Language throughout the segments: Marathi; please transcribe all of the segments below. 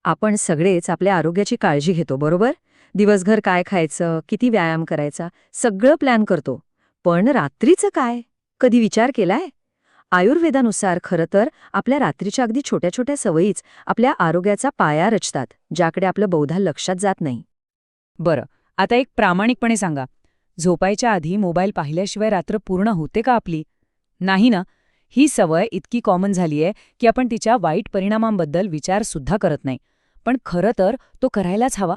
आपण सगळेच आपल्या आरोग्याची काळजी घेतो, बरोबर? दिवसभर काय खायचं, किती व्यायाम करायचा, सगळं प्लॅन करतो. पण रात्रीचं काय? कधी विचार केलाय? आयुर्वेदानुसार खरं तर आपल्या रात्रीच्या अगदी छोट्या-छोट्या सवयीच आपल्या आरोग्याचा पाया रचतात, ज्याकडे आपलं बहुधा लक्षात जात नाही. बरं, आता एक प्रामाणिकपणे सांगा, झोपायच्या आधी मोबाईल पाहिल्याशिवाय रात्र पूर्ण होते का आपली? नाही ना. ही सवय इतकी कॉमन झालीय की आपण तिच्या वाईट परिणामांबद्दल विचारसुद्धा करत नाही. पण खरं तर तो करायलाच हवा.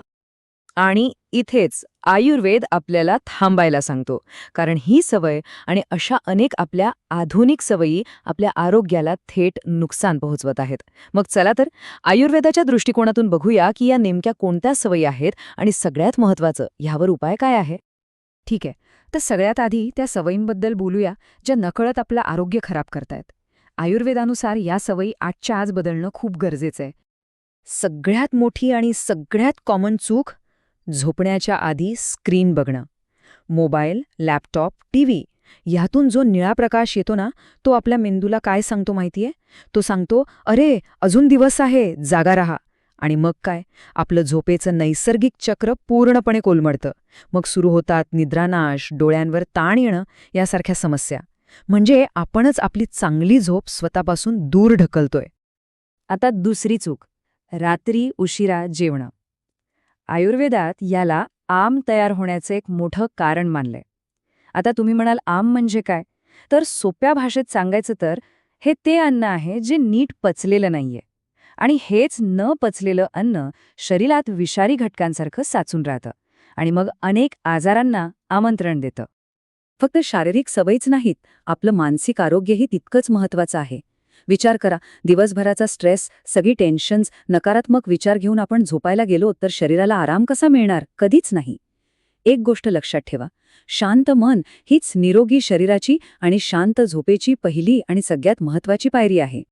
आणि इथेच आयुर्वेद आपल्याला थांबायला सांगतो, कारण ही सवय आणि अशा अनेक आपल्या आधुनिक सवयी आपल्या आरोग्याला थेट नुकसान पोहोचवत आहेत. मग चला तर आयुर्वेदाच्या दृष्टिकोनातून बघूया की या नेमक्या कोणत्या सवयी आहेत आणि सगळ्यात महत्त्वाचं ह्यावर उपाय काय आहे. ठीक आहे, तर सगळ्यात आधी त्या सवयींबद्दल बोलूया ज्या नकळत आपलं आरोग्य खराब करतायत. आयुर्वेदानुसार या सवयी आजच्या आज बदलणं खूप गरजेचं आहे. सगळ्यात मोठी आणि सगळ्यात कॉमन चूक, झोपण्याच्या आधी स्क्रीन बघणं. मोबाईल, लॅपटॉप, टीव्ही ह्यातून जो निळा प्रकाश येतो ना, तो आपल्या मेंदूला काय सांगतो माहितीये? तो सांगतो, अरे अजून दिवस आहे, जागा राहा. आणि मग काय? आपलं झोपेचं नैसर्गिक चक्र पूर्णपणे कोलमडतं. मग सुरू होतात निद्रानाश, डोळ्यांवर ताण येणं यासारख्या समस्या. म्हणजे आपणच आपली चांगली झोप स्वतःपासून दूर ढकलतोय. आता दुसरी चूक, रात्री उशिरा जेवणं. आयुर्वेदात याला आम तयार होण्याचं एक मोठं कारण मानलंय. आता तुम्ही म्हणाल आम म्हणजे काय? तर सोप्या भाषेत सांगायचं तर हे ते अन्न आहे जे नीट पचलेलं नाहीये. आणि हेच न पचलेलं अन्न शरीरात विषारी घटकांसारखं साचून राहतं आणि मग अनेक आजारांना आमंत्रण देतं. फक्त शारीरिक सवयीच नाहीत, आपलं मानसिक आरोग्यही तितकंच महत्वाचं आहे. विचार करा, दिवसभराचा स्ट्रेस, सगळी टेन्शन्स, नकारात्मक विचार घेऊन आपण झोपायला गेलो तर शरीराला आराम कसा मिळणार? कधीच नाही. एक गोष्ट लक्षात ठेवा, शांत मन हीच निरोगी शरीराची आणि शांत झोपेची पहिली आणि सगळ्यात महत्वाची पायरी आहे.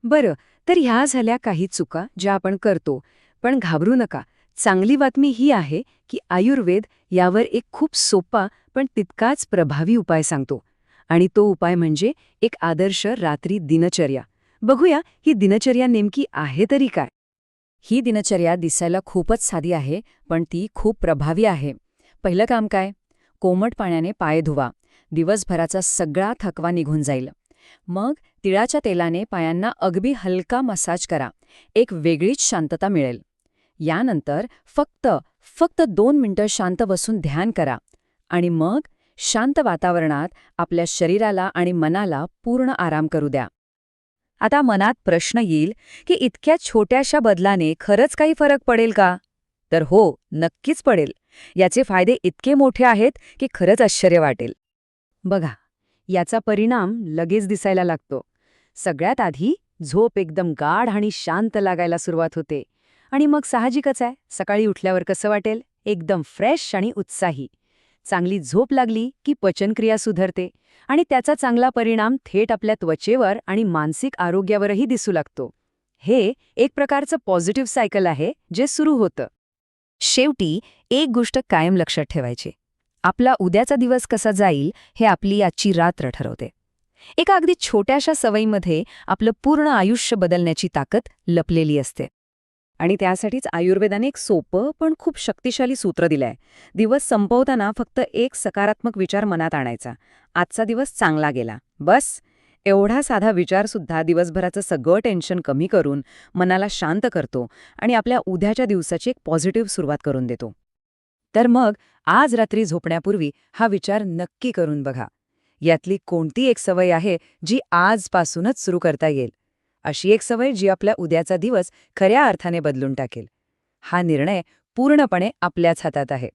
बरं, तर ह्या झाल्या काही चुका ज्या आपण करतो. पण घाबरू नका, चांगली बातमी ही आहे की आयुर्वेद यावर एक खूप सोपा पण तितकाच प्रभावी उपाय सांगतो. आणि तो उपाय म्हणजे एक आदर्श रात्री दिनचर्या. बघूया ही दिनचर्या नेमकी आहे तरी काय. ही दिनचर्या दिसायला खूपच साधी आहे, पण ती खूप प्रभावी आहे. पहिलं काम काय? कोमट पाण्याने पाय धुवा. दिवसभराचा सगळा थकवा निघून जाईल. मग तिळाच्या तेलाने पायांना अगदी हलका मसाज करा. एक वेगळीच शांतता मिळेल. यानंतर फक्त 2 मिनिटं शांत बसून ध्यान करा. आणि मग शांत वातावरणात आपल्या शरीराला आणि मनाला पूर्ण आराम करू द्या. आता मनात प्रश्न येईल की इतक्या छोट्याशा बदलाने खरंच काही फरक पडेल का? तर हो, नक्कीच पडेल. याचे फायदे इतके मोठे आहेत की खरंच आश्चर्य वाटेल. बघा, याचा परिणाम लगेच दिसायला लागतो. सगळ्यात आधी झोप एकदम गाढ आणि शांत लागायला सुरुवात होते. आणि मग साहजिकच आहे, सकाळी उठल्यावर कसं वाटेल? एकदम फ्रेश आणि उत्साही. चांगली झोप लागली की पचनक्रिया सुधारते आणि त्याचा चांगला परिणाम थेट आपल्या त्वचेवर आणि मानसिक आरोग्यावरही दिसू लागतो. हे एक प्रकारचं पॉझिटिव्ह सायकल आहे जे सुरू होतं. शेवटी एक गोष्ट कायम लक्षात ठेवायची, आपला उद्याचा दिवस कसा जाईल हे आपली आजची रात्र ठरवते. एका अगदी छोट्याशा सवयीमध्ये आपलं पूर्ण आयुष्य बदलण्याची ताकद लपलेली असते. आणि त्यासाठीच आयुर्वेदाने एक सोपं पण खूप शक्तिशाली सूत्र दिलंय. दिवस संपवताना फक्त एक सकारात्मक विचार मनात आणायचा, आजचा दिवस चांगला गेला, बस. एवढा साधा विचारसुद्धा दिवसभराचं सगळं टेन्शन कमी करून मनाला शांत करतो आणि आपल्या उद्याच्या दिवसाची एक पॉझिटिव्ह सुरुवात करून देतो. तर मग आज रात्री झोपण्यापूर्वी हा विचार नक्की करून बघा, यातली कोणती एक सवय आहे जी आजपासूनच सुरू करता येईल. अशी एक सवय जी आपल्या उद्याचा दिवस खऱ्या अर्थाने बदलून टाकेल. हा निर्णय पूर्णपणे आपल्याच हातात आहे.